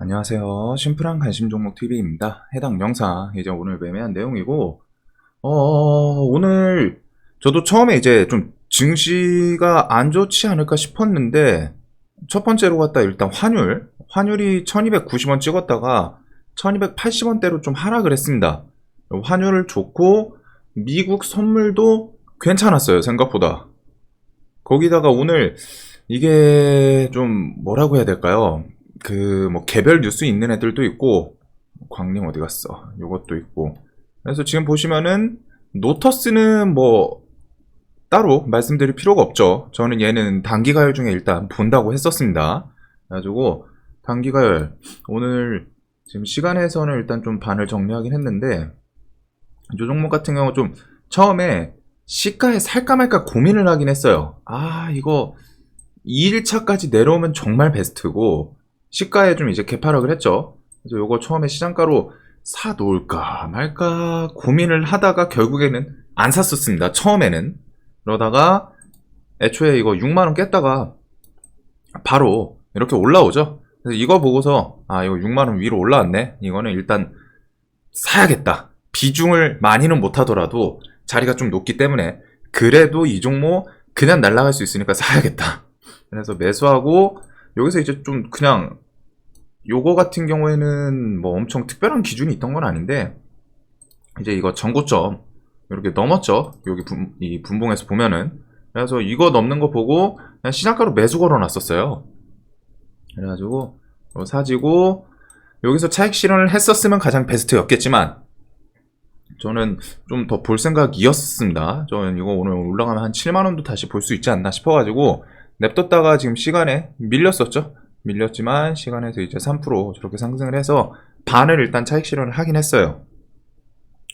안녕하세요. 심플한 관심 종목 TV입니다. 해당 영상 이제 오늘 매매한 내용이고, 오늘 저도 처음에 이제 좀 증시가 안 좋지 않을까 싶었는데, 첫 번째로 갔다 일단 환율이 1290원 찍었다가 1280원대로 좀 하락을 했습니다. 환율을 좋고, 미국 선물도 괜찮았어요, 생각보다. 거기다가 오늘 이게 좀 뭐라고 해야 될까요? 뭐 개별 뉴스 있는 애들도 있고, 광림 어디 갔어? 요것도 있고. 그래서 지금 보시면은 노터스는 뭐 따로 말씀드릴 필요가 없죠. 저는 얘는 단기가열 중에 일단 본다고 했었습니다. 그래가지고 단기가열 오늘 지금 시간에서는 일단 좀 반을 정리하긴 했는데, 이 종목 같은 경우 좀 처음에 시가에 살까 말까 고민을 하긴 했어요. 이거 2일차까지 내려오면 정말 베스트고, 시가에 좀 이제 개파락을 했죠. 그래서 요거 처음에 시장가로 사 놓을까 말까 고민을 하다가 결국에는 안 샀었습니다. 처음에는. 그러다가 애초에 이거 6만원 깼다가 바로 이렇게 올라오죠. 그래서 이거 보고서 이거 6만원 위로 올라왔네. 이거는 일단 사야겠다. 비중을 많이는 못하더라도 자리가 좀 높기 때문에 그래도 이 종목 그냥 날아갈 수 있으니까 사야겠다. 그래서 매수하고, 여기서 이제 좀 그냥 요거 같은 경우에는 뭐 엄청 특별한 기준이 있던 건 아닌데, 이제 이거 전고점 이렇게 넘었죠. 여기 이 분봉에서 보면은. 그래서 이거 넘는 거 보고 그냥 시장가로 매수 걸어 놨었어요. 그래가지고 사지고 여기서 차익 실현을 했었으면 가장 베스트였겠지만, 저는 좀 더 볼 생각이었습니다. 저는 이거 오늘 올라가면 한 7만원도 다시 볼 수 있지 않나 싶어가지고 냅뒀다가 지금 시간에 밀렸었죠. 밀렸지만 시간에서 이제 3% 저렇게 상승을 해서 반을 일단 차익 실현을 하긴 했어요.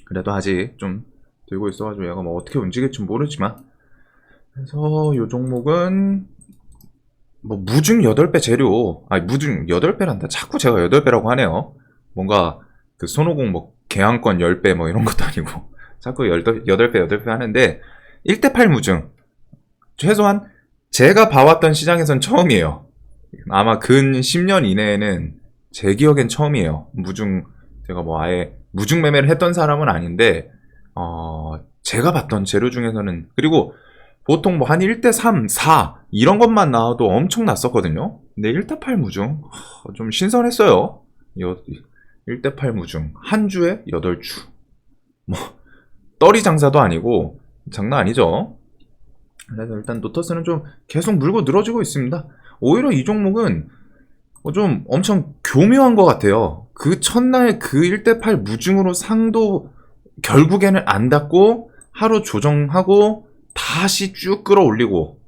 그래도 아직 좀 들고 있어가지고 얘가 뭐 어떻게 움직일지 모르지만, 그래서 이 종목은 뭐 무중 8배 재료, 무중 8배란다. 자꾸 제가 8배라고 하네요. 뭔가 그 손오공 뭐 계약권 10배 뭐 이런 것도 아니고 자꾸 8배 하는데, 1대8 무중 최소한 제가 봐왔던 시장에선 처음이에요. 아마 근 10년 이내에는 제 기억엔 처음이에요. 제가 뭐 아예 무중 매매를 했던 사람은 아닌데, 제가 봤던 재료 중에서는, 그리고 보통 뭐 한 1대3, 4 이런 것만 나와도 엄청 났었거든요. 근데 1대8 무중 좀 신선했어요. 1대8 무중 한 주에 8주, 뭐 떨이 장사도 아니고 장난 아니죠. 그래서 일단 노터스는 좀 계속 물고 늘어지고 있습니다. 오히려 이 종목은 좀 엄청 교묘한 것 같아요. 그 첫날 그 1대8 무중으로 상도 결국에는 안 닿고 하루 조정하고 다시 쭉 끌어올리고,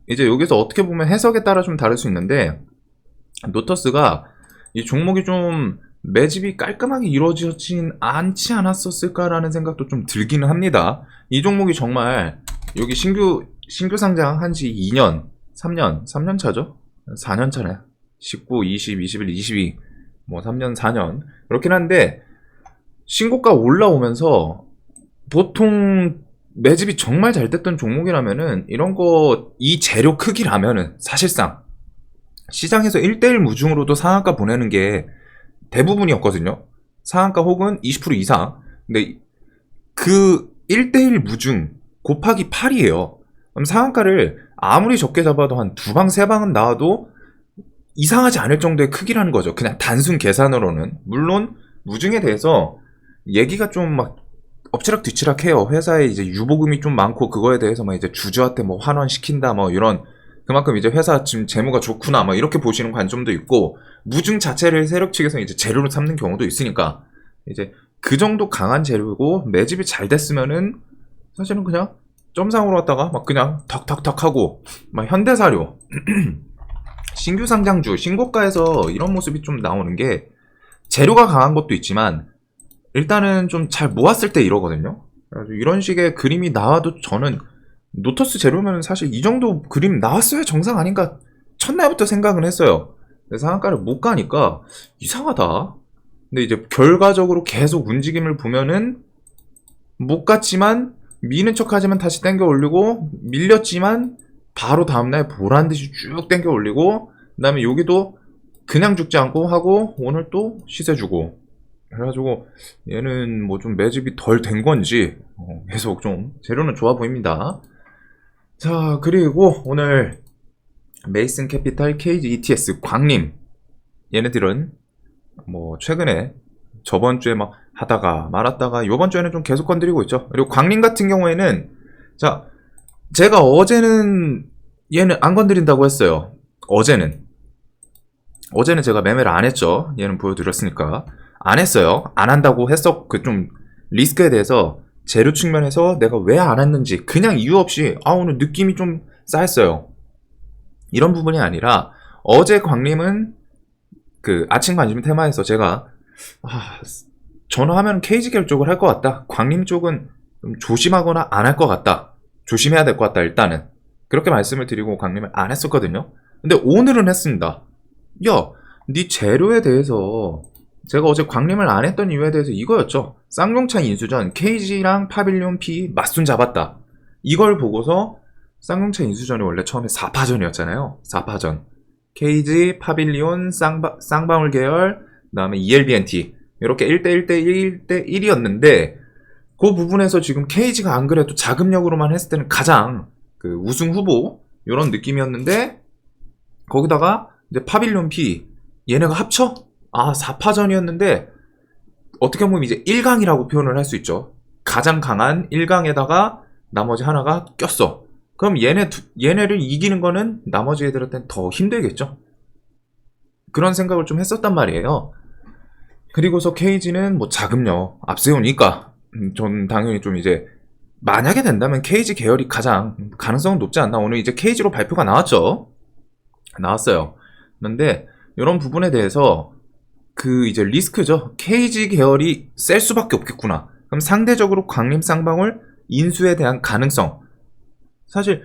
이제 여기서 어떻게 보면 해석에 따라 좀 다를 수 있는데, 노터스가 이 종목이 좀 매집이 깔끔하게 이루어지진 않지 않았었을까라는 생각도 좀 들기는 합니다. 이 종목이 정말 여기 신규 상장한 지 2년, 3년 차죠? 4년 차네. 19, 20, 21, 22, 뭐 3년, 4년. 그렇긴 한데, 신고가 올라오면서 보통 매집이 정말 잘 됐던 종목이라면은, 이 재료 크기라면은 사실상 시장에서 1대1 무중으로도 상한가 보내는 게 대부분이었거든요. 상한가 혹은 20% 이상. 근데 그 1대1 무중 곱하기 8이에요. 그럼 상한가를 아무리 적게 잡아도 한 2방, 3방은 나와도 이상하지 않을 정도의 크기라는 거죠. 그냥 단순 계산으로는. 물론 무중에 대해서 얘기가 좀 막 엎치락 뒤치락 해요. 회사에 이제 유보금이 좀 많고 그거에 대해서 막 이제 주주한테 뭐 환원시킨다 뭐 이런, 그만큼 이제 회사 지금 재무가 좋구나 뭐 이렇게 보시는 관점도 있고, 무중 자체를 세력 측에서 이제 재료로 삼는 경우도 있으니까, 이제 그 정도 강한 재료고 매집이 잘 됐으면은 사실은 그냥 점상으로 왔다가 막 그냥 턱턱턱 하고, 막 현대사료 신규 상장주 신고가에서 이런 모습이 좀 나오는 게, 재료가 강한 것도 있지만 일단은 좀 잘 모았을 때 이러거든요. 그래서 이런 식의 그림이 나와도 저는 노터스 재료면 사실 이 정도 그림 나왔어야 정상 아닌가 첫날부터 생각은 했어요. 근데 상한가를 못 가니까 이상하다. 근데 이제 결과적으로 계속 움직임을 보면은 못 갔지만 미는 척하지만 다시 땡겨 올리고, 밀렸지만 바로 다음날 보란듯이 쭉 땡겨 올리고, 그 다음에 여기도 그냥 죽지 않고 하고 오늘 또 시세 주고 그래가지고 얘는 뭐 좀 매집이 덜 된 건지 계속 좀 재료는 좋아 보입니다. 자, 그리고 오늘 메이슨 캐피탈, KG ETS, 광림 얘네들은 뭐 최근에 저번 주에 막 하다가 말았다가 이번 주에는 좀 계속 건드리고 있죠. 그리고 광림 같은 경우에는 자, 제가 어제는 얘는 안 건드린다고 했어요. 어제는 제가 매매를 안 했죠. 얘는 보여드렸으니까 안 했어요. 안 한다고 했어. 그 좀 리스크에 대해서 재료 측면에서 내가 왜 안 했는지 그냥 이유 없이 오늘 느낌이 좀 쌓였어요. 이런 부분이 아니라 어제 광림은 그 아침 관심 테마에서 제가 전화하면 KG 계열 쪽을 할 것 같다. 광림 쪽은 좀 조심하거나 안 할 것 같다. 조심해야 될 것 같다. 일단은 그렇게 말씀을 드리고 광림을 안 했었거든요. 근데 오늘은 했습니다. 야, 네 재료에 대해서 제가 어제 광림을 안 했던 이유에 대해서 이거였죠. 쌍용차 인수전 KG랑 파빌리온 P 맞순 잡았다. 이걸 보고서 쌍용차 인수전이 원래 처음에 4파전이었잖아요. 4파전. KG, 파빌리온, 쌍방울 계열, 그 다음에 ELBNT. 이렇게 1대1대1대1이었는데, 그 부분에서 지금 KG가 안 그래도 자금력으로만 했을 때는 가장 그 우승 후보, 이런 느낌이었는데, 거기다가 이제 파빌리온 P, 얘네가 합쳐? 4파전이었는데, 어떻게 보면 이제 1강이라고 표현을 할 수 있죠. 가장 강한 1강에다가 나머지 하나가 꼈어. 그럼 얘네를 이기는 거는 나머지 애들한테는 더 힘들겠죠. 그런 생각을 좀 했었단 말이에요. 그리고서 KG는 뭐 자금력 앞세우니까 전 당연히 좀 이제 만약에 된다면 KG 계열이 가장 가능성은 높지 않나. 오늘 이제 KG로 발표가 나왔죠. 나왔어요. 그런데 이런 부분에 대해서 그 이제 리스크죠. KG 계열이 셀 수밖에 없겠구나. 그럼 상대적으로 광림 쌍방울 인수에 대한 가능성. 사실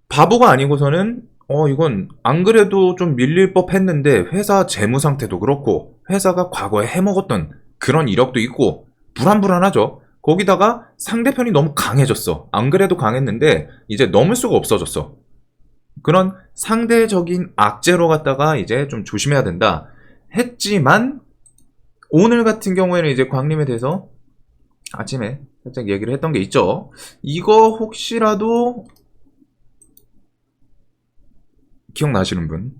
바보가 아니고서는 이건 안 그래도 좀 밀릴 법 했는데 회사 재무 상태도 그렇고 회사가 과거에 해먹었던 그런 이력도 있고 불안불안하죠. 거기다가 상대편이 너무 강해졌어. 안 그래도 강했는데 이제 넘을 수가 없어졌어. 그런 상대적인 악재로 갖다가 이제 좀 조심해야 된다 했지만 오늘 같은 경우에는 이제 광림에 대해서 아침에 살짝 얘기를 했던 게 있죠. 이거 혹시라도 기억나시는 분?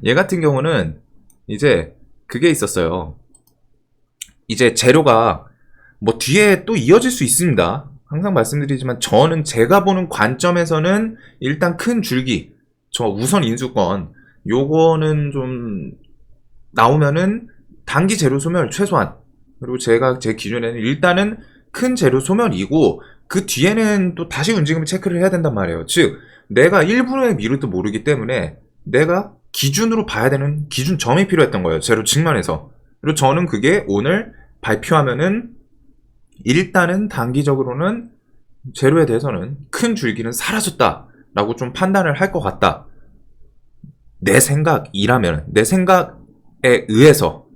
얘 같은 경우는 이제 그게 있었어요. 이제 재료가 뭐 뒤에 또 이어질 수 있습니다. 항상 말씀드리지만 저는 제가 보는 관점에서는 일단 큰 줄기, 저 우선 인수권 요거는 좀 나오면은 단기 재료 소멸 최소한, 그리고 제가 제 기준에는 일단은 큰 재료 소멸이고 그 뒤에는 또 다시 움직임을 체크를 해야 된단 말이에요. 즉 내가 일부러의 미루도 모르기 때문에 내가 기준으로 봐야 되는 기준점이 필요했던 거예요. 재료 측면에서. 그리고 저는 그게 오늘 발표하면은 일단은 단기적으로는 재료에 대해서는 큰 줄기는 사라졌다라고 좀 판단을 할 것 같다. 내 생각이라면, 내 생각에 의해서.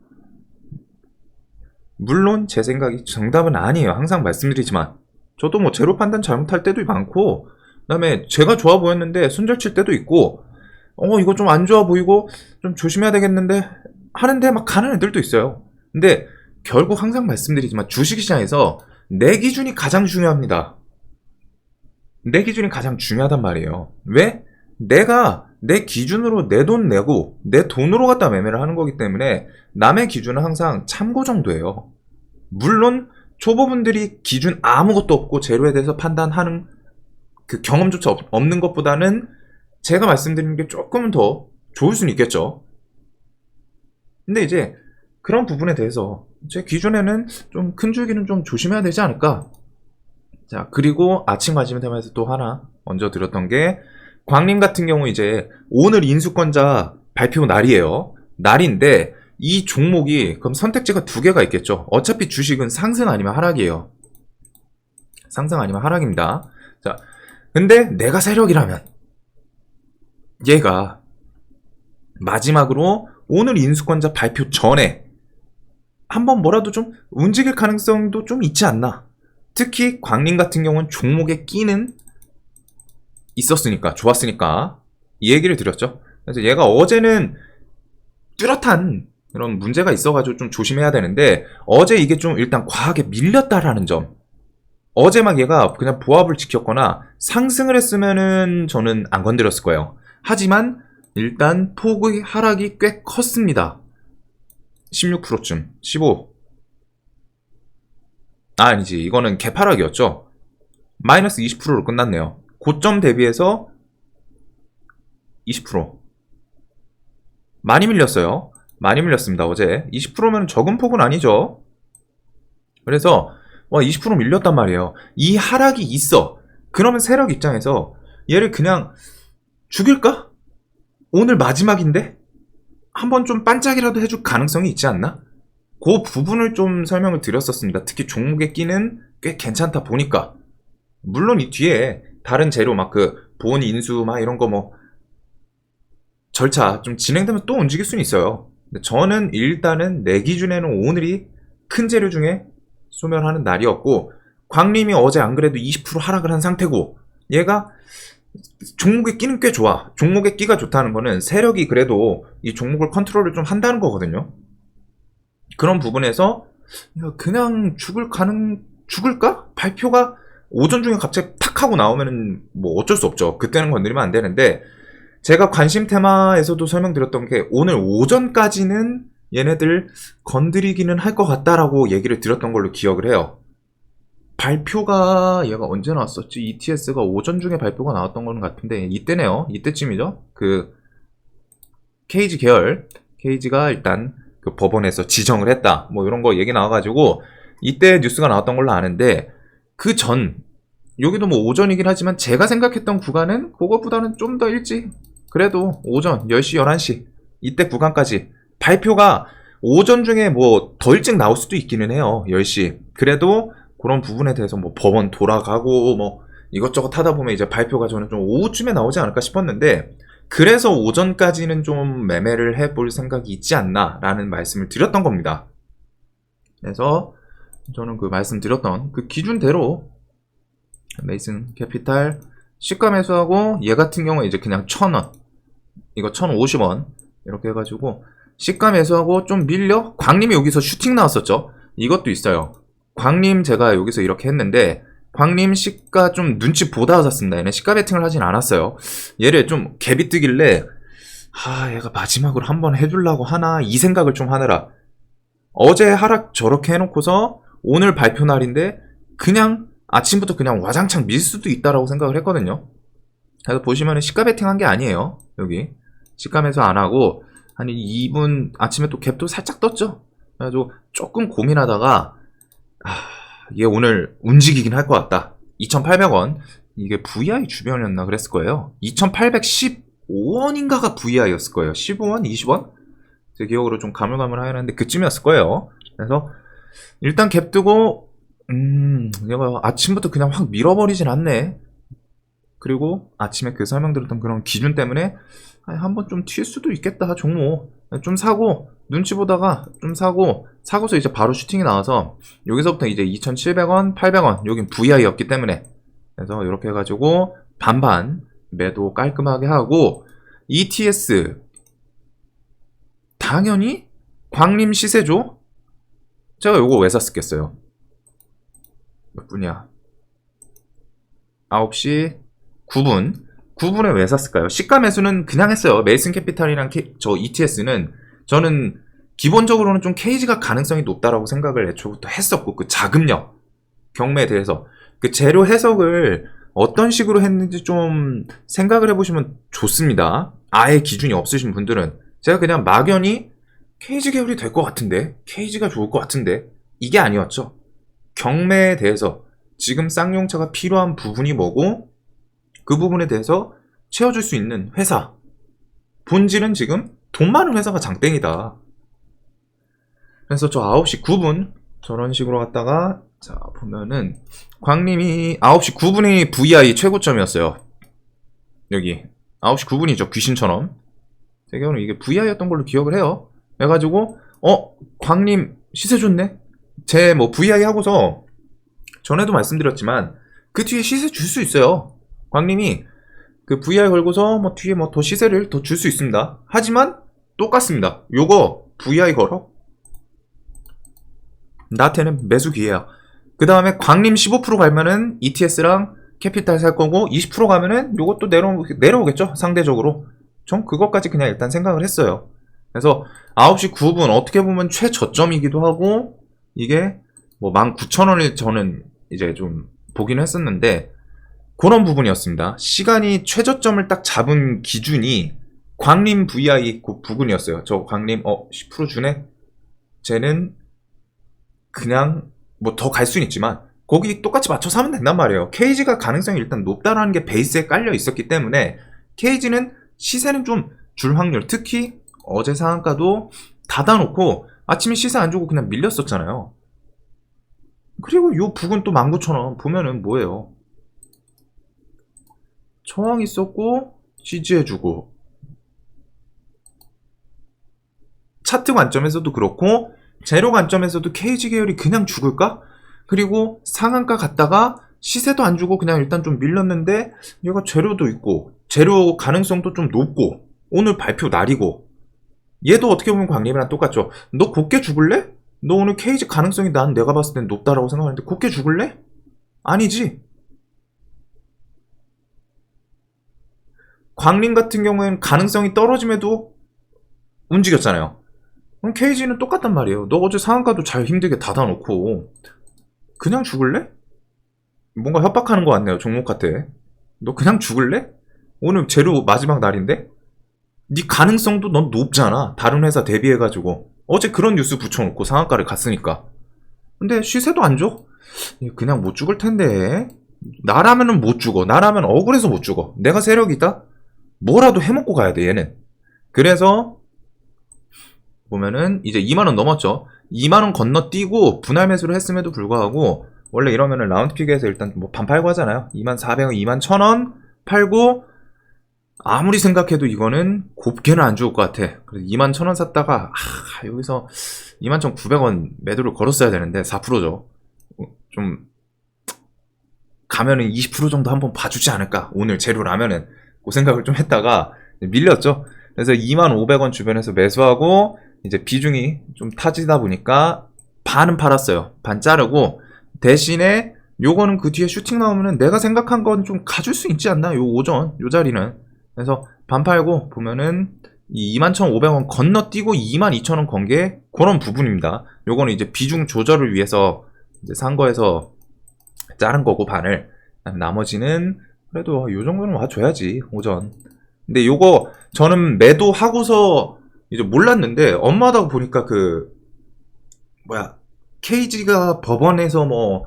물론 제 생각이 정답은 아니에요. 항상 말씀드리지만 저도 뭐 재료 판단 잘못할 때도 많고, 그 다음에 제가 좋아 보였는데 순절칠 때도 있고, 이거 좀 안 좋아 보이고 좀 조심해야 되겠는데 하는데 막 가는 애들도 있어요. 근데 결국 항상 말씀드리지만 주식시장에서 내 기준이 가장 중요합니다. 내 기준이 가장 중요하단 말이에요. 왜? 내가 내 기준으로 내 돈 내고 내 돈으로 갖다 매매를 하는 거기 때문에 남의 기준은 항상 참고 정도예요. 물론 초보분들이 기준 아무것도 없고 재료에 대해서 판단하는 그 경험조차 없는 것보다는 제가 말씀드리는 게 조금은 더 좋을 수는 있겠죠. 근데 이제 그런 부분에 대해서 제 기준에는 좀 큰 줄기는 좀 조심해야 되지 않을까. 자, 그리고 아침 관심 테마에서 또 하나 얹어 드렸던 게, 광림 같은 경우 이제 오늘 인수권자 발표 날이에요. 날인데 이 종목이 그럼 선택지가 두 개가 있겠죠. 어차피 주식은 상승 아니면 하락이에요. 상승 아니면 하락입니다. 자, 근데 내가 세력이라면 얘가 마지막으로 오늘 인수권자 발표 전에 한번 뭐라도 좀 움직일 가능성도 좀 있지 않나. 특히 광림 같은 경우는 종목에 끼는 있었으니까, 좋았으니까 이 얘기를 드렸죠. 그래서 얘가 어제는 뚜렷한 그런 문제가 있어가지고 좀 조심해야 되는데, 어제 이게 좀 일단 과하게 밀렸다라는 점. 어제 막 얘가 그냥 보합을 지켰거나 상승을 했으면은 저는 안 건드렸을 거예요. 하지만 일단 폭의 하락이 꽤 컸습니다. 16%쯤, 15. 아니지, 이거는 갭 하락이었죠. 마이너스 20%로 끝났네요. 고점 대비해서 20%. 많이 밀렸어요. 많이 밀렸습니다, 어제. 20%면 적은 폭은 아니죠. 그래서 20% 밀렸단 말이에요. 이 하락이 있어. 그러면 세력 입장에서 얘를 그냥 죽일까? 오늘 마지막인데? 한번 좀 반짝이라도 해줄 가능성이 있지 않나? 그 부분을 좀 설명을 드렸었습니다. 특히 종목의 끼는 꽤 괜찮다 보니까. 물론 이 뒤에 다른 재료 막 본 인수 막 이런 거 뭐 절차 좀 진행되면 또 움직일 수는 있어요. 근데 저는 일단은 내 기준에는 오늘이 큰 재료 중에 소멸하는 날이었고, 광림이 어제 안 그래도 20% 하락을 한 상태고, 얘가 종목의 끼는 꽤 좋아. 종목의 끼가 좋다는 거는 세력이 그래도 이 종목을 컨트롤을 좀 한다는 거거든요. 그런 부분에서 그냥 죽을까? 발표가 오전 중에 갑자기 탁 하고 나오면은 뭐 어쩔 수 없죠. 그때는 건드리면 안 되는데, 제가 관심 테마에서도 설명드렸던 게 오늘 오전까지는 얘네들 건드리기는 할 것 같다라고 얘기를 드렸던 걸로 기억을 해요. 발표가 얘가 언제 나왔었지? ETS가 오전 중에 발표가 나왔던 건 같은데 이때네요. 이때쯤이죠. KG 계열, KG가 일단 그 법원에서 지정을 했다. 뭐 이런 거 얘기 나와가지고 이때 뉴스가 나왔던 걸로 아는데, 그 전 여기도 뭐 오전이긴 하지만 제가 생각했던 구간은 그거보다는 좀 더 일찍, 그래도 오전 10시, 11시 이때 구간까지 발표가 오전 중에 뭐 더 일찍 나올 수도 있기는 해요. 10시. 그래도 그런 부분에 대해서 뭐 법원 돌아가고 뭐 이것저것 하다 보면 이제 발표가 저는 좀 오후쯤에 나오지 않을까 싶었는데, 그래서 오전까지는 좀 매매를 해볼 생각이 있지 않나 라는 말씀을 드렸던 겁니다. 그래서 저는 그 말씀드렸던 그 기준대로 메이슨 캐피탈 시가 매수하고, 얘 같은 경우에 이제 그냥 1,000원, 이거 1,050원 이렇게 해가지고 시가 매수하고 좀 밀려. 광림이 여기서 슈팅 나왔었죠. 이것도 있어요. 광림 제가 여기서 이렇게 했는데, 광림 시가 좀 눈치 보다가 샀습니다. 얘는 시가 베팅을 하진 않았어요. 얘를 좀 갭이 뜨길래 얘가 마지막으로 한번 해주려고 하나 이 생각을 좀 하느라 어제 하락 저렇게 해놓고서 오늘 발표 날인데 그냥 아침부터 그냥 와장창 밀 수도 있다라고 생각을 했거든요. 그래서 보시면은 시가 베팅한 게 아니에요. 여기 시가 매수 안 하고 한 2분 아침에 또 갭도 살짝 떴죠. 그래가지고 조금 고민하다가 얘 오늘 움직이긴 할 것 같다. 2,800원. 이게 VI 주변이었나 그랬을 거예요. 2,815원인가가 VI였을 거예요. 15원? 20원? 제 기억으로 좀 가물가물하는데 그쯤이었을 거예요. 그래서 일단 갭 뜨고 얘가 아침부터 그냥 확 밀어버리진 않네. 그리고 아침에 그 설명드렸던 그런 기준 때문에 한번 좀 튈 수도 있겠다. 종목 좀 사고 눈치 보다가 좀 사고서 이제 바로 슈팅이 나와서 여기서부터 이제 2,700원, 800원 여긴 VI였기 때문에, 그래서 이렇게 해가지고 반반 매도 깔끔하게 하고, ETS 당연히 광림 시세죠. 제가 요거 왜 샀겠어요? 몇 분이야? 9시 9분에 왜 샀을까요? 시가 매수는 그냥 했어요. 메이슨 캐피탈이랑 저 ETS는 저는 기본적으로는 좀 KG가 가능성이 높다라고 생각을 애초부터 했었고, 그 자금력 경매에 대해서 그 재료 해석을 어떤 식으로 했는지 좀 생각을 해보시면 좋습니다. 아예 기준이 없으신 분들은. 제가 그냥 막연히 KG 계열이 될 것 같은데, KG가 좋을 것 같은데, 이게 아니었죠. 경매에 대해서 지금 쌍용차가 필요한 부분이 뭐고, 그 부분에 대해서 채워줄 수 있는 회사, 본질은 지금 돈 많은 회사가 장땡이다. 그래서 저 9시 9분 저런 식으로 갔다가, 자 보면은 광림이 9시 9분이 VI 최고점이었어요. 여기 9시 9분이죠. 귀신처럼. 제 경우는 이게 VI였던 걸로 기억을 해요. 그래가지고 광림 시세 좋네. 제 뭐 VI 하고서 전에도 말씀드렸지만 그 뒤에 시세 줄 수 있어요. 광림이 그 VI 걸고서 뭐 뒤에 뭐 더 시세를 더 줄 수 있습니다. 하지만 똑같습니다. 요거 VI 걸어 나한테는 매수 기회야. 그 다음에 광림 15% 갈면은 ETS랑 캐피탈 살 거고 20% 가면은 요것도 내려오겠죠 상대적으로. 전 그것까지 그냥 일단 생각을 했어요. 그래서 9시 9분 어떻게 보면 최저점이기도 하고 이게 뭐 19,000원을 저는 이제 좀 보기는 했었는데 그런 부분이었습니다. 시간이 최저점을 딱 잡은 기준이 광림 VI 그 부근이었어요. 저 광림 10% 주네? 쟤는 그냥 뭐 더 갈 수는 있지만 거기 똑같이 맞춰서 하면 된단 말이에요. KG가 가능성이 일단 높다라는 게 베이스에 깔려 있었기 때문에 KG는 시세는 좀 줄 확률, 특히 어제 상한가도 닫아놓고 아침에 시세 안 주고 그냥 밀렸었잖아요. 그리고 요 부근 또 19,000원 보면은 뭐예요? 저항 있었고 지지해주고 차트 관점에서도 그렇고 재료 관점에서도 KG 계열이 그냥 죽을까? 그리고 상한가 갔다가 시세도 안 주고 그냥 일단 좀 밀렸는데 얘가 재료도 있고 재료 가능성도 좀 높고 오늘 발표 날이고 얘도 어떻게 보면 광림이랑 똑같죠. 너 곱게 죽을래? 너 오늘 KG 가능성이 난 내가 봤을 땐 높다라고 생각하는데 곱게 죽을래? 아니지. 광림 같은 경우에는 가능성이 떨어짐에도 움직였잖아요. 그럼 KG는 똑같단 말이에요. 너 어제 상한가도 잘 힘들게 닫아놓고 그냥 죽을래? 뭔가 협박하는 것 같네요. 종목한테. 너 그냥 죽을래? 오늘 재료 마지막 날인데? 네 가능성도 넌 높잖아. 다른 회사 대비해가지고. 어제 그런 뉴스 붙여놓고 상한가를 갔으니까. 근데 시세도 안 줘? 그냥 못 죽을 텐데. 나라면은 못 죽어. 나라면 억울해서 못 죽어. 내가 세력이 있다? 뭐라도 해먹고 가야 돼, 얘는. 그래서 보면은 이제 2만원 넘었죠. 2만원 건너뛰고 분할 매수를 했음에도 불구하고 원래 이러면은 라운드픽에서 일단 뭐 반 팔고 하잖아요. 24,000원, 21,000원 팔고 아무리 생각해도 이거는 곱게는 안 죽을 것 같아. 그래서 21,000원 샀다가 여기서 21,900원 매도를 걸었어야 되는데 4%죠. 좀 가면은 20% 정도 한번 봐주지 않을까. 오늘 재료라면은 그 생각을 좀 했다가 밀렸죠. 그래서 25,000원 주변에서 매수하고 이제 비중이 좀 타지다 보니까 반은 팔았어요. 반 자르고 대신에 요거는 그 뒤에 슈팅 나오면은 내가 생각한 건 좀 가줄 수 있지 않나? 요 오전 요 자리는. 그래서 반 팔고 보면은 이 21,500원 건너뛰고 22,000원 건 게 그런 부분입니다. 요거는 이제 비중 조절을 위해서 이제 산 거에서 자른 거고 반을. 나머지는 그래도 요 정도는 와줘야지 오전. 근데 요거 저는 매도하고서 이제 몰랐는데 엄마다 보니까 그 KG가 법원에서 뭐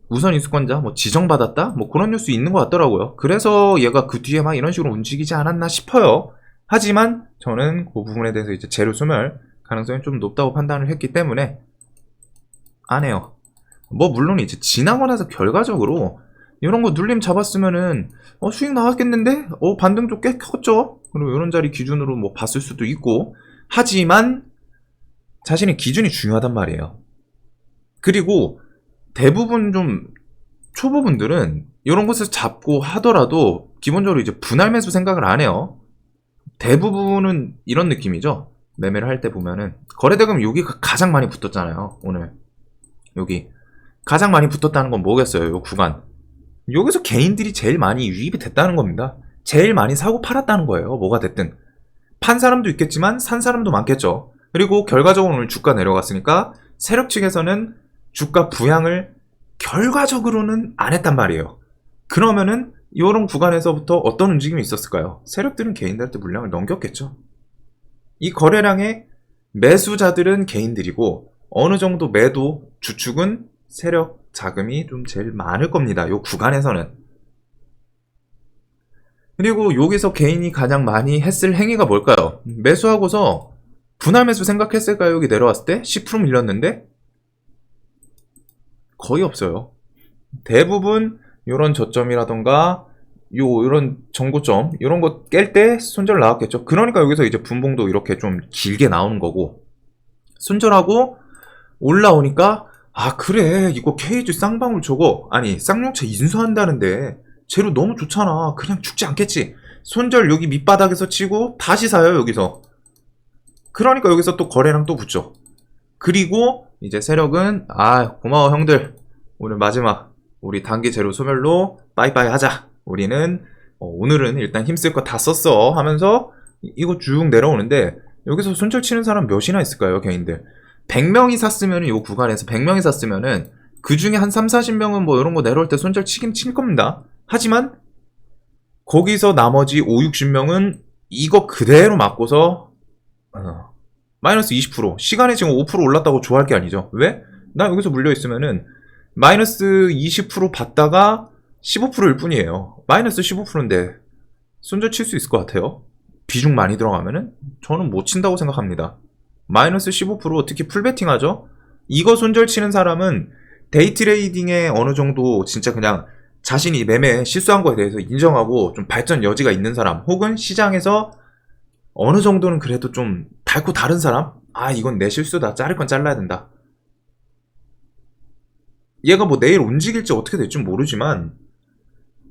우선 인수권자 뭐 지정받았다? 뭐 그런 뉴스 있는 것 같더라고요. 그래서 얘가 그 뒤에 막 이런 식으로 움직이지 않았나 싶어요. 하지만 저는 그 부분에 대해서 이제 재료 소멸 가능성이 좀 높다고 판단을 했기 때문에 안 해요. 뭐 물론 이제 지나고 나서 결과적으로 이런 거 눌림 잡았으면은 수익 나왔겠는데? 반등 좀 꽤 컸죠? 그리고 이런 자리 기준으로 뭐 봤을 수도 있고. 하지만 자신의 기준이 중요하단 말이에요. 그리고 대부분 좀 초보분들은 이런 곳에서 잡고 하더라도 기본적으로 이제 분할 매수 생각을 안 해요. 대부분은 이런 느낌이죠. 매매를 할 때 보면은 거래대금 여기가 가장 많이 붙었잖아요. 오늘 여기 가장 많이 붙었다는 건 뭐겠어요? 요 구간 여기서 개인들이 제일 많이 유입이 됐다는 겁니다. 제일 많이 사고 팔았다는 거예요. 뭐가 됐든 판 사람도 있겠지만 산 사람도 많겠죠. 그리고 결과적으로 오늘 주가 내려갔으니까 세력 측에서는 주가 부양을 결과적으로는 안 했단 말이에요. 그러면은 이런 구간에서부터 어떤 움직임이 있었을까요? 세력들은 개인들한테 물량을 넘겼겠죠. 이 거래량의 매수자들은 개인들이고 어느 정도 매도 주축은 세력 자금이 좀 제일 많을 겁니다. 이 구간에서는. 그리고 여기서 개인이 가장 많이 했을 행위가 뭘까요? 매수하고서 분할 매수 생각했을까요? 여기 내려왔을 때 10% 밀렸는데 거의 없어요. 대부분 이런 저점이라던가 요런 정고점 이런 거 깰 때 손절 나왔겠죠. 그러니까 여기서 이제 분봉도 이렇게 좀 길게 나오는 거고 손절하고 올라오니까 그래 이거 KG 쌍방울 저거 아니 쌍용차 인수한다는데 재료 너무 좋잖아. 그냥 죽지 않겠지. 손절 여기 밑바닥에서 치고 다시 사요, 여기서. 그러니까 여기서 또 거래량 또 붙죠. 그리고 이제 세력은 고마워 형들, 오늘 마지막 우리 단기 재료 소멸로 빠이빠이 하자. 우리는 오늘은 일단 힘쓸 거 다 썼어 하면서 이거 쭉 내려오는데, 여기서 손절 치는 사람 몇이나 있을까요, 개인들? 100명이 샀으면, 이 구간에서 100명이 샀으면은 그 중에 한 3, 40명은 뭐 이런 거 내려올 때 손절 치긴 칠 겁니다. 하지만 거기서 나머지 5, 60명은 이거 그대로 맞고서 마이너스 20%, 시간에 지금 5% 올랐다고 좋아할 게 아니죠. 왜? 나 여기서 물려있으면은 마이너스 20% 받다가 15%일 뿐이에요. 마이너스 15%인데 손절 칠 수 있을 것 같아요. 비중 많이 들어가면은 저는 못 친다고 생각합니다. 마이너스 15%, 특히 풀베팅 하죠. 이거 손절 치는 사람은 데이트레이딩에 어느 정도 진짜 그냥 자신이 매매 실수한 거에 대해서 인정하고 좀 발전 여지가 있는 사람, 혹은 시장에서 어느 정도는 그래도 좀 닳고 다른 사람? 이건 내 실수다, 자를 건 잘라야 된다. 얘가 뭐 내일 움직일지 어떻게 될지 모르지만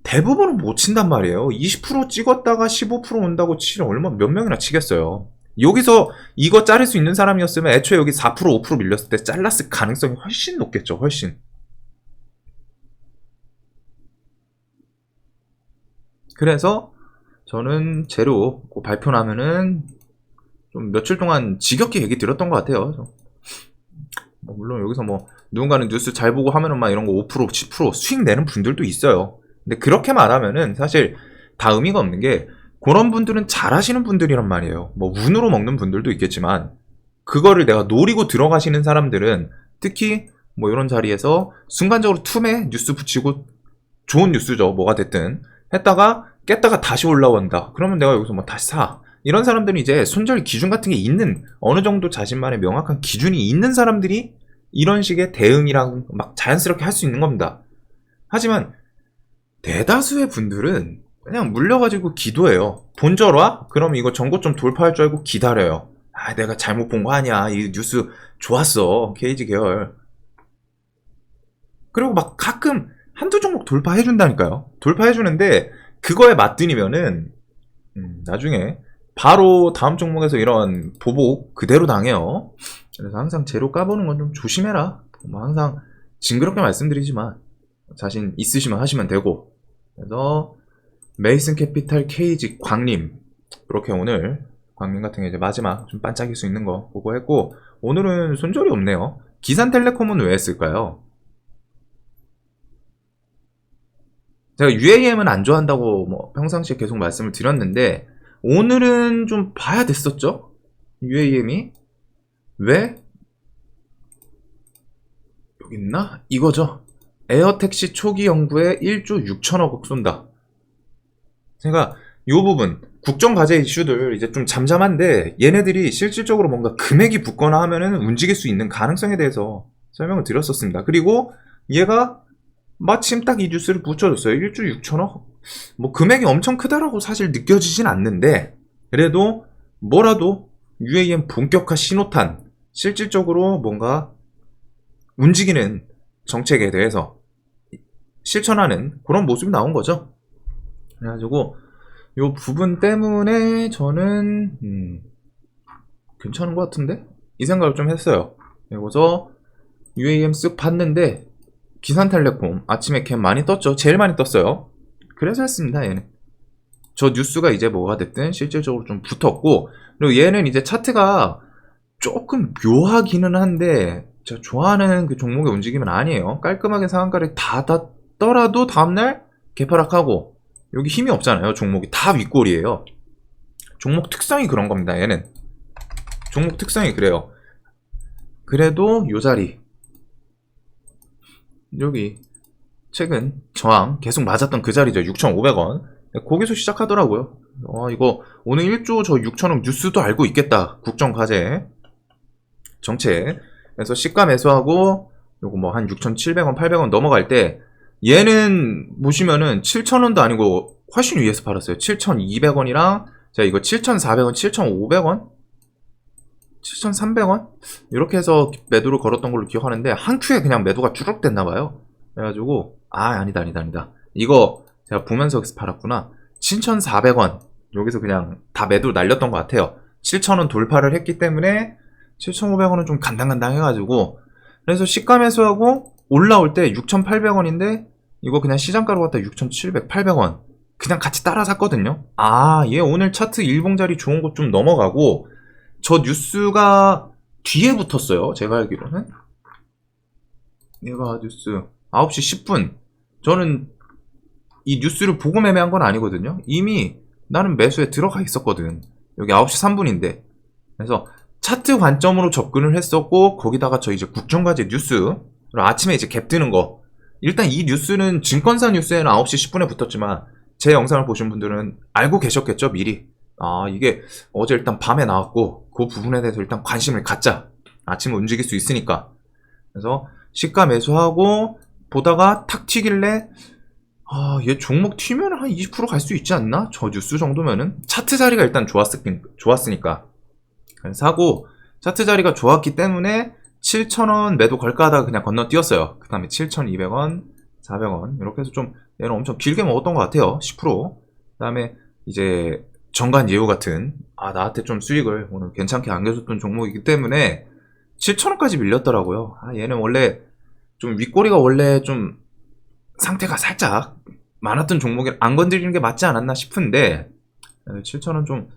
대부분은 못 친단 말이에요. 20% 찍었다가 15% 온다고 치면 몇 명이나 치겠어요. 여기서 이거 자를 수 있는 사람이었으면 애초에 여기 4%, 5% 밀렸을 때 잘랐을 가능성이 훨씬 높겠죠. 훨씬. 그래서 저는 재료 발표 나면은 좀 며칠 동안 지겹게 얘기 들었던 것 같아요. 물론 여기서 뭐 누군가는 뉴스 잘 보고 하면은 막 이런 거 5%, 10% 수익 내는 분들도 있어요. 근데 그렇게 말하면은 사실 다 의미가 없는 게, 그런 분들은 잘 하시는 분들이란 말이에요. 뭐 운으로 먹는 분들도 있겠지만, 그거를 내가 노리고 들어가시는 사람들은 특히 뭐 이런 자리에서 순간적으로 툼에 뉴스 붙이고, 좋은 뉴스죠, 뭐가 됐든 했다가 깼다가 다시 올라온다. 그러면 내가 여기서 뭐 다시 사. 이런 사람들은 이제 손절 기준 같은 게 있는, 어느 정도 자신만의 명확한 기준이 있는 사람들이 이런 식의 대응이랑 막 자연스럽게 할 수 있는 겁니다. 하지만 대다수의 분들은 그냥 물려가지고 기도해요. 본절 와? 그럼 이거 전고점 돌파할 줄 알고 기다려요. 내가 잘못 본 거 아니야. 이 뉴스 좋았어, 케이지 계열. 그리고 막 가끔 한두 종목 돌파해준다니까요. 돌파해주는데 그거에 맞들이면은 나중에 바로 다음 종목에서 이런 보복 그대로 당해요. 그래서 항상 재료 까보는 건 좀 조심해라. 뭐 항상 징그럽게 말씀드리지만 자신 있으시면 하시면 되고. 그래서 메이슨 캐피탈, 케이지, 광림, 이렇게 오늘 광림 같은 게 이제 마지막 좀 반짝일 수 있는 거 보고 했고, 오늘은 손절이 없네요. 기산텔레콤은 왜 했을까요? 제가 UAM은 안 좋아한다고 뭐 평상시에 계속 말씀을 드렸는데, 오늘은 좀 봐야 됐었죠? UAM이 왜? 여기 있나? 이거죠. 에어택시 초기 연구에 1조 6천억 쏜다. 제가 이 부분 국정과제 이슈들 이제 좀 잠잠한데, 얘네들이 실질적으로 뭔가 금액이 붙거나 하면은 움직일 수 있는 가능성에 대해서 설명을 드렸었습니다. 그리고 얘가 마침 딱 이 뉴스를 붙여줬어요. 1조 6천억? 뭐 금액이 엄청 크다라고 사실 느껴지진 않는데, 그래도 뭐라도 UAM 본격화 신호탄, 실질적으로 뭔가 움직이는 정책에 대해서 실천하는 그런 모습이 나온 거죠. 그래가지고 이 부분 때문에 저는 괜찮은 것 같은데? 이 생각을 좀 했어요. 그래서 UAM 쓱 봤는데 기산텔레콤 아침에 캔 많이 떴죠. 제일 많이 떴어요. 그래서 했습니다. 얘는 저 뉴스가 이제 뭐가 됐든 실질적으로 좀 붙었고, 그리고 얘는 이제 차트가 조금 묘하기는 한데 제가 좋아하는 그 종목의 움직임은 아니에요. 깔끔하게 상한가를 다 닿더라도 다음날 개파락하고, 여기 힘이 없잖아요. 종목이 다 윗골이에요. 종목 특성이 그런 겁니다. 얘는 종목 특성이 그래요. 그래도 요 자리, 여기 최근 저항 계속 맞았던 그 자리죠. 6,500원. 거기서 시작하더라고요. 이거 오늘 1조 저 6천억 뉴스도 알고 있겠다. 국정과제 정책. 그래서 시가 매수하고 요거 뭐 한 6,700원, 800원 넘어갈 때 얘는 보시면은 7,000원도 아니고 훨씬 위에서 팔았어요. 7,200원이랑 제가 이거 7,400원, 7,500원, 7,300원 이렇게 해서 매도를 걸었던 걸로 기억하는데, 한 큐에 그냥 매도가 쭈룩 됐나봐요. 그래가지고 아니다 이거 제가 보면서 여기서 팔았구나. 7,400원 여기서 그냥 다 매도 날렸던 것 같아요. 7,000원 돌파를 했기 때문에 7,500원은 좀 간당간당해가지고, 그래서 시가 매수하고 올라올 때 6,800원인데 이거 그냥 시장가로 갔다 6,700, 800원 그냥 같이 따라 샀거든요. 아, 얘 오늘 차트 일봉자리 좋은 곳 좀 넘어가고, 저 뉴스가 뒤에 붙었어요. 제가 알기로는 얘가 뉴스 9시 10분, 저는 이 뉴스를 보고 매매한 건 아니거든요. 이미 나는 매수에 들어가 있었거든. 여기 9시 3분인데. 그래서 차트 관점으로 접근을 했었고, 거기다가 저 이제 국정과제 뉴스, 아침에 이제 갭 뜨는 거. 일단 이 뉴스는 증권사 뉴스에는 9시 10분에 붙었지만, 제 영상을 보신 분들은 알고 계셨겠죠, 미리. 아, 이게 어제 일단 밤에 나왔고, 그 부분에 대해서 일단 관심을 갖자. 아침에 움직일 수 있으니까. 그래서 시가 매수하고, 보다가 탁 튀길래, 아, 얘 종목 튀면 한 20% 갈 수 있지 않나? 저 뉴스 정도면은. 차트 자리가 일단 좋았으니까. 사고, 차트 자리가 좋았기 때문에 7,000원 매도 걸까 하다가 그냥 건너뛰었어요. 그 다음에 7,200원, 400원. 이렇게 해서 좀 얘는 엄청 길게 먹었던 것 같아요. 10%. 그 다음에 이제 정관 예우 같은, 아, 나한테 좀 수익을 오늘 괜찮게 안겨줬던 종목이기 때문에 7,000원까지 밀렸더라고요. 아, 얘는 원래 좀 윗꼬리가 원래 좀 상태가 살짝 많았던 종목을 안 건드리는 게 맞지 않았나 싶은데, 7,000원 좀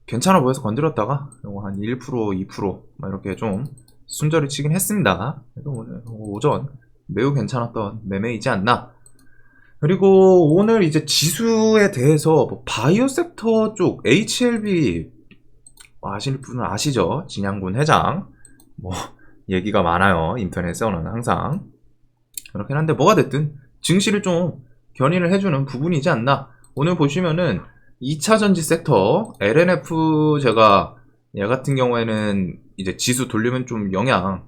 괜찮아 보여서 건드렸다가 요거 한 1%, 2% 이렇게 좀 순저리 치긴 했습니다. 그래도 오늘 오전 매우 괜찮았던 매매이지 않나. 그리고 오늘 이제 지수에 대해서 뭐 바이오 섹터 쪽 HLB 아시는 분은 아시죠? 진양군 회장 뭐 얘기가 많아요. 인터넷에서는 항상. 그렇긴 한데 뭐가 됐든 증시를 좀 견인을 해주는 부분이지 않나. 오늘 보시면은 2차전지 섹터 LNF, 제가 얘 같은 경우에는 이제 지수 돌리면 좀 영향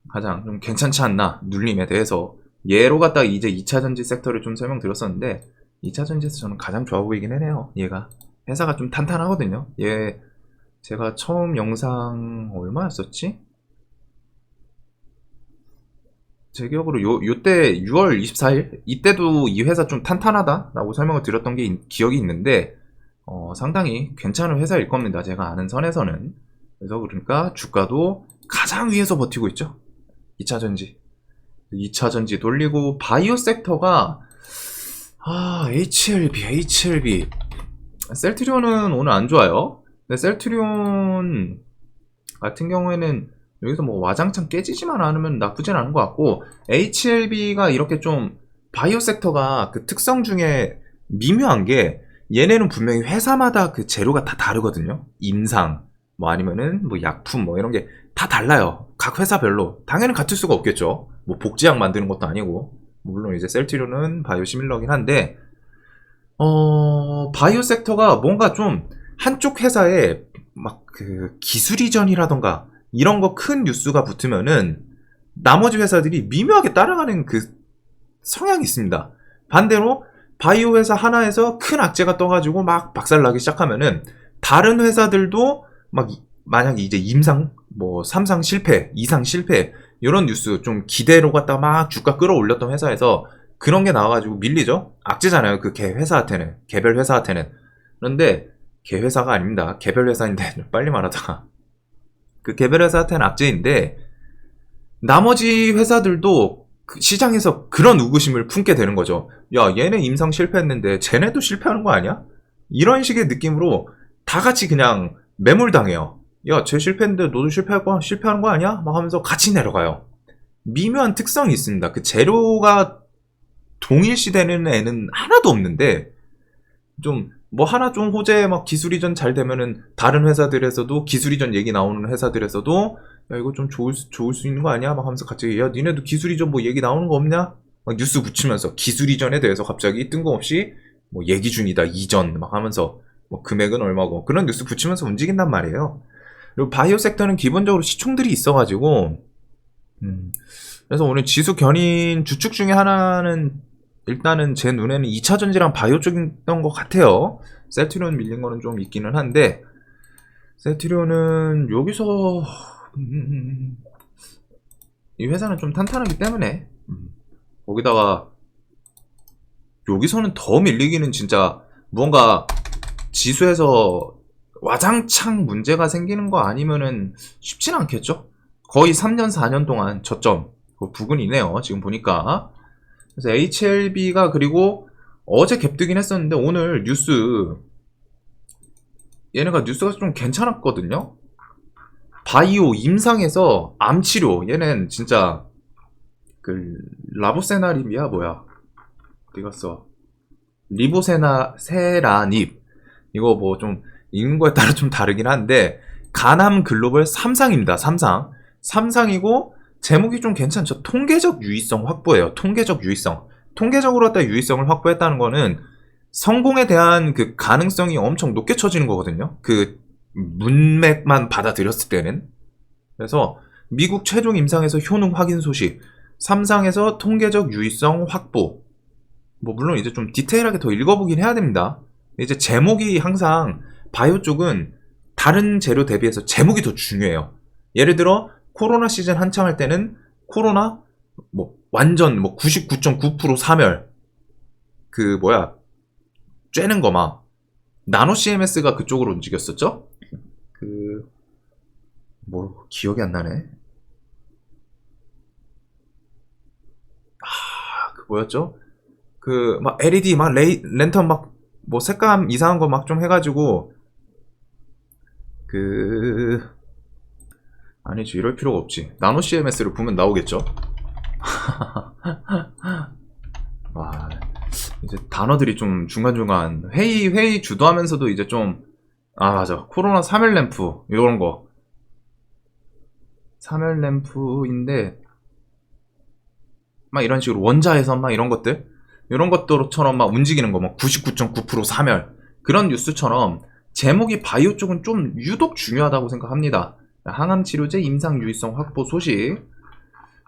가장 좀 괜찮지 않나, 눌림에 대해서 얘로 갖다가 이제 2차전지 섹터를 좀 설명드렸었는데, 2차전지에서 저는 가장 좋아 보이긴 해요. 얘가 회사가 좀 탄탄하거든요. 얘 제가 처음 영상 얼마였었지? 제 기억으로 요때 6월 24일 이때도 이 회사 좀 탄탄하다라고 설명을 드렸던 게 기억이 있는데, 상당히 괜찮은 회사일 겁니다. 제가 아는 선에서는. 그래서 그러니까 주가도 가장 위에서 버티고 있죠. 2차전지 돌리고, 바이오 섹터가 HLB 셀트리온은 오늘 안 좋아요. 근데 셀트리온 같은 경우에는 여기서 뭐 와장창 깨지지만 않으면 나쁘진 않은 것 같고, HLB가 이렇게 좀 바이오 섹터가 그 특성 중에 미묘한 게, 얘네는 분명히 회사마다 그 재료가 다 다르거든요. 임상 뭐 아니면은 뭐 약품 뭐 이런 게 다 달라요. 각 회사별로. 당연히 같을 수가 없겠죠. 뭐 복제약 만드는 것도 아니고. 물론 이제 셀트리온은 바이오 시밀러긴 한데, 바이오 섹터가 뭔가 좀 한쪽 회사에 막 그 기술 이전이라던가 이런 거 큰 뉴스가 붙으면은 나머지 회사들이 미묘하게 따라가는 그 성향이 있습니다. 반대로 바이오 회사 하나에서 큰 악재가 떠가지고 막 박살나기 시작하면은 다른 회사들도 막 만약에 이제 임상 뭐 3상 실패, 2상 실패 이런 뉴스 좀 기대로 갖다가 막 주가 끌어올렸던 회사에서 그런 게 나와가지고 밀리죠. 악재잖아요. 그 개 회사한테는, 개별 회사한테는. 그런데 개 회사가 아닙니다. 개별 회사인데 빨리 말하다가 그 개별 회사한테는 악재인데, 나머지 회사들도 그 시장에서 그런 의구심을 품게 되는 거죠. 야, 얘네 임상 실패했는데 쟤네도 실패하는 거 아니야? 이런 식의 느낌으로 다 같이 그냥 매몰당해요. 야, 쟤 실패했는데 너도 실패하는 거 아니야? 막 하면서 같이 내려가요. 미묘한 특성이 있습니다. 그 재료가 동일시되는 애는 하나도 없는데, 좀 뭐 하나 좀 호재 막 기술 이전 잘 되면은 다른 회사들에서도, 기술 이전 얘기 나오는 회사들에서도 야, 이거 좀 좋을 수 있는 거 아니야? 막 하면서 같이, 야, 니네도 기술 이전 뭐 얘기 나오는 거 없냐? 막 뉴스 붙이면서 기술 이전에 대해서 갑자기 뜬금없이 뭐 얘기 중이다, 이전 막 하면서 뭐 금액은 얼마고 그런 뉴스 붙이면서 움직인단 말이에요. 그리고 바이오 섹터는 기본적으로 시총들이 있어가지고, 그래서 오늘 지수 견인 주축 중에 하나는 일단은 제 눈에는 2차전지랑 바이오 쪽이었던 것 같아요. 셀트리온 밀린 거는 좀 있기는 한데, 셀트리온은 여기서 이 회사는 좀 탄탄하기 때문에, 거기다가 여기서는 더 밀리기는 진짜 무언가 지수에서 와장창 문제가 생기는 거 아니면은 쉽진 않겠죠? 거의 3년, 4년 동안 저점 그 부근이네요. 지금 보니까. 그래서 HLB가 그리고 어제 갭뜨긴 했었는데 오늘 얘네가 뉴스가 좀 괜찮았거든요. 바이오 임상에서 암치료 얘는 진짜 그 라보세나립이야 뭐야 어디 갔어? 리보세라닙 이거 뭐 좀 읽는 거에 따라 좀 다르긴 한데 가남 글로벌 3상입니다. 3상이고 제목이 좀 괜찮죠. 통계적 유의성 확보예요. 통계적 유의성. 통계적으로 갖다 유의성을 확보했다는 거는 성공에 대한 그 가능성이 엄청 높게 쳐지는 거거든요. 그 문맥만 받아들였을 때는. 그래서 미국 최종 임상에서 효능 확인 소식 3상에서 통계적 유의성 확보. 뭐 물론 이제 좀 디테일하게 더 읽어보긴 해야 됩니다. 이제 제목이 항상 바이오 쪽은 다른 재료 대비해서 제목이 더 중요해요. 예를 들어 코로나 시즌 한창 할 때는 코로나 뭐 완전 뭐 99.9% 사멸 그 뭐야 쬐는 거 막 나노 CMS가 그쪽으로 움직였었죠? 뭐 기억이 안 나네. 그 뭐였죠? 그 막 LED 막 랜턴 막 뭐 색감 이상한 거 막 좀 해가지고 아니지 이럴 필요가 없지. 나노 CMS를 보면 나오겠죠. 와 이제 단어들이 좀 중간중간 회의 주도하면서도 이제 좀 맞아 코로나 3열 램프 이런 거 3열 램프인데 막 이런 식으로 원자에서 막 이런 것들처럼 막 움직이는 거 막 99.9% 사멸 그런 뉴스처럼 제목이 바이오 쪽은 좀 유독 중요하다고 생각합니다. 항암 치료제 임상 유의성 확보 소식.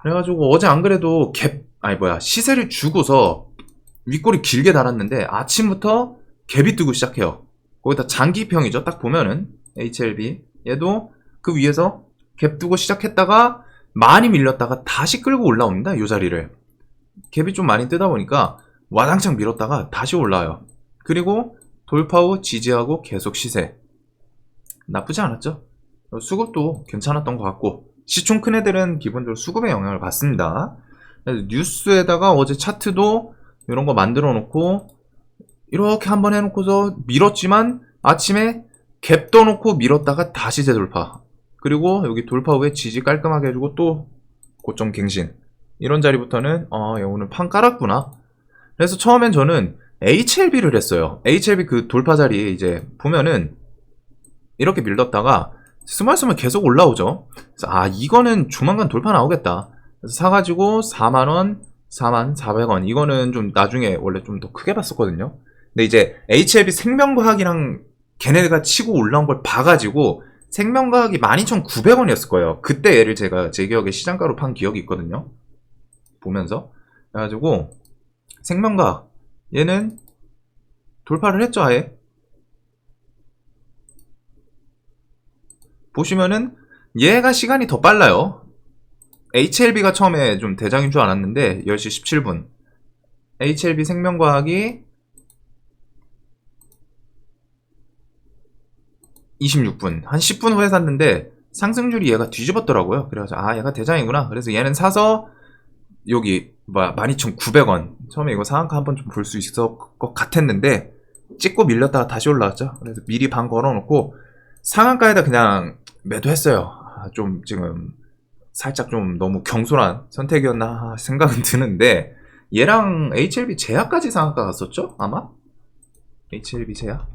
그래가지고 어제 안 그래도 시세를 주고서 윗골이 길게 달았는데 아침부터 갭이 뜨고 시작해요. 거기다 장기평이죠. 딱 보면은 HLB 얘도 그 위에서 갭 뜨고 시작했다가 많이 밀렸다가 다시 끌고 올라옵니다. 요 자리를. 갭이 좀 많이 뜨다 보니까 와장창 밀었다가 다시 올라와요. 그리고 돌파 후 지지하고 계속 시세. 나쁘지 않았죠? 수급도 괜찮았던 것 같고 시총 큰 애들은 기본적으로 수급의 영향을 받습니다. 뉴스에다가 어제 차트도 이런 거 만들어 놓고 이렇게 한번 해놓고서 밀었지만 아침에 갭 떠놓고 밀었다가 다시 재돌파. 그리고 여기 돌파 후에 지지 깔끔하게 해주고 또 고점 갱신. 이런 자리부터는 얘 오늘 판 깔았구나. 그래서 처음엔 저는 HLB를 했어요. HLB 그 돌파 자리에 이제 보면은 이렇게 밀었다가 스멀스멀 계속 올라오죠. 그래서 이거는 조만간 돌파 나오겠다. 그래서 사가지고 4만원, 4,400원. 이거는 좀 나중에 원래 좀 더 크게 봤었거든요. 근데 이제 HLB 생명과학이랑 걔네가 치고 올라온 걸 봐가지고 생명과학이 12,900원이었을 거예요. 그때 얘를 제가 제 기억에 시장가로 판 기억이 있거든요. 보면서. 그래가지고 생명과학 얘는 돌파를 했죠 아예. 보시면은 얘가 시간이 더 빨라요. HLB가 처음에 좀 대장인 줄 알았는데 10시 17분 HLB 생명과학이 26분 한 10분 후에 샀는데 상승률이 얘가 뒤집었더라고요. 그래서 얘가 대장이구나. 그래서 얘는 사서 여기 12,900원 처음에 이거 상한가 한번 좀 볼 수 있을 것 같았는데 찍고 밀렸다가 다시 올라왔죠. 그래서 미리 반 걸어놓고 상한가에다 그냥 매도했어요. 좀 지금 살짝 좀 너무 경솔한 선택이었나 생각은 드는데 얘랑 HLB 제약까지 상한가 갔었죠? 아마? HLB 제약?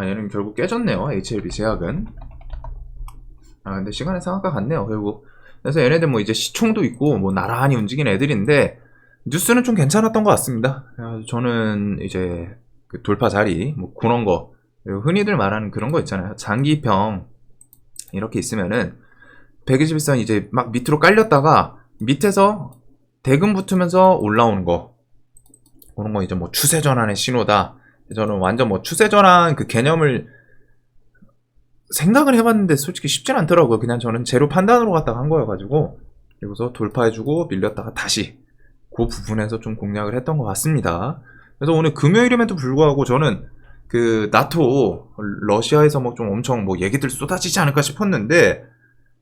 얘는 결국 깨졌네요. HLB 제약은. 근데 시간에 상한가 갔네요. 결국. 그래서 얘네들 뭐 이제 시총도 있고 뭐 나란히 움직이는 애들인데 뉴스는 좀 괜찮았던 것 같습니다. 저는 이제 그 돌파 자리 뭐 그런 거 그리고 흔히들 말하는 그런 거 있잖아요. 장기평 이렇게 있으면은 121선 이제 막 밑으로 깔렸다가 밑에서 대금 붙으면서 올라오는 거 그런 거 이제 뭐 추세 전환의 신호다. 저는 완전 뭐 추세 전환 그 개념을 생각을 해봤는데 솔직히 쉽진 않더라고요. 그냥 저는 재료 판단으로 갔다가 한 거여가지고 여기서 돌파해주고 밀렸다가 다시 그 부분에서 좀 공략을 했던 것 같습니다. 그래서 오늘 금요일임에도 불구하고 저는 그 나토 러시아에서 뭐 좀 엄청 뭐 얘기들 쏟아지지 않을까 싶었는데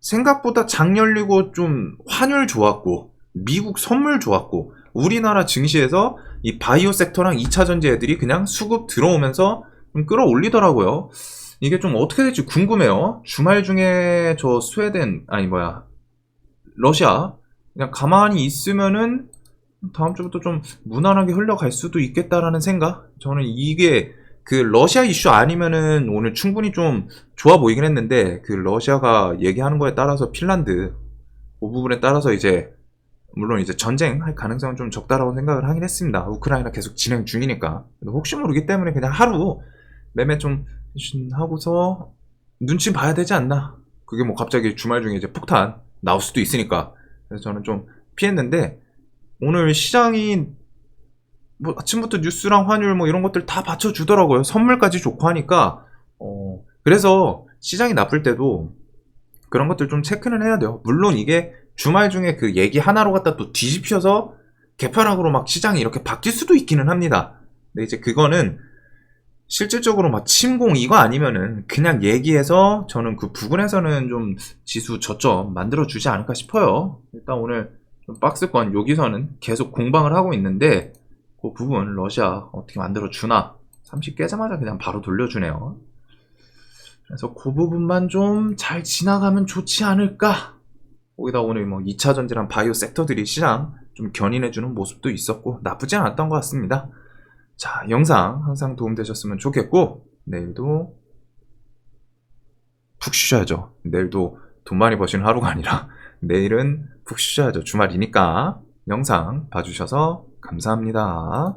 생각보다 장 열리고 좀 환율 좋았고 미국 선물 좋았고 우리나라 증시에서 이 바이오 섹터랑 2차 전지 애들이 그냥 수급 들어오면서 좀 끌어올리더라고요. 이게 좀 어떻게 될지 궁금해요. 주말 중에 저 스웨덴 아니 뭐야 러시아 그냥 가만히 있으면은 다음 주부터 좀 무난하게 흘러갈 수도 있겠다라는 생각? 저는 이게 그 러시아 이슈 아니면은 오늘 충분히 좀 좋아 보이긴 했는데 그 러시아가 얘기하는 거에 따라서 핀란드 그 부분에 따라서 이제 물론 이제 전쟁할 가능성은 좀 적다라고 생각을 하긴 했습니다. 우크라이나 계속 진행 중이니까. 혹시 모르기 때문에 그냥 하루 매매 좀 하고서 눈치 봐야 되지 않나. 그게 뭐 갑자기 주말 중에 이제 폭탄 나올 수도 있으니까. 그래서 저는 좀 피했는데 오늘 시장이 뭐 아침부터 뉴스랑 환율 뭐 이런 것들 다 받쳐주더라고요. 선물까지 좋고 하니까 그래서 시장이 나쁠 때도 그런 것들 좀 체크는 해야 돼요. 물론 이게 주말 중에 그 얘기 하나로 갖다 또 뒤집혀서 개파락으로 막 시장이 이렇게 바뀔 수도 있기는 합니다. 근데 이제 그거는 실질적으로 막 침공 이거 아니면은 그냥 얘기해서 저는 그 부분에서는 좀 지수 저점 만들어 주지 않을까 싶어요. 일단 오늘 좀 박스권 여기서는 계속 공방을 하고 있는데 그 부분 러시아 어떻게 만들어 주나 30 깨자마자 그냥 바로 돌려주네요. 그래서 그 부분만 좀 잘 지나가면 좋지 않을까. 거기다 오늘 뭐 2차 전지랑 바이오 섹터들이 시장 좀 견인해주는 모습도 있었고 나쁘지 않았던 것 같습니다. 자, 영상 항상 도움되셨으면 좋겠고 내일도 푹 쉬셔야죠. 내일도 돈 많이 버시는 하루가 아니라 내일은 푹 쉬셔야죠. 주말이니까 영상 봐주셔서 감사합니다.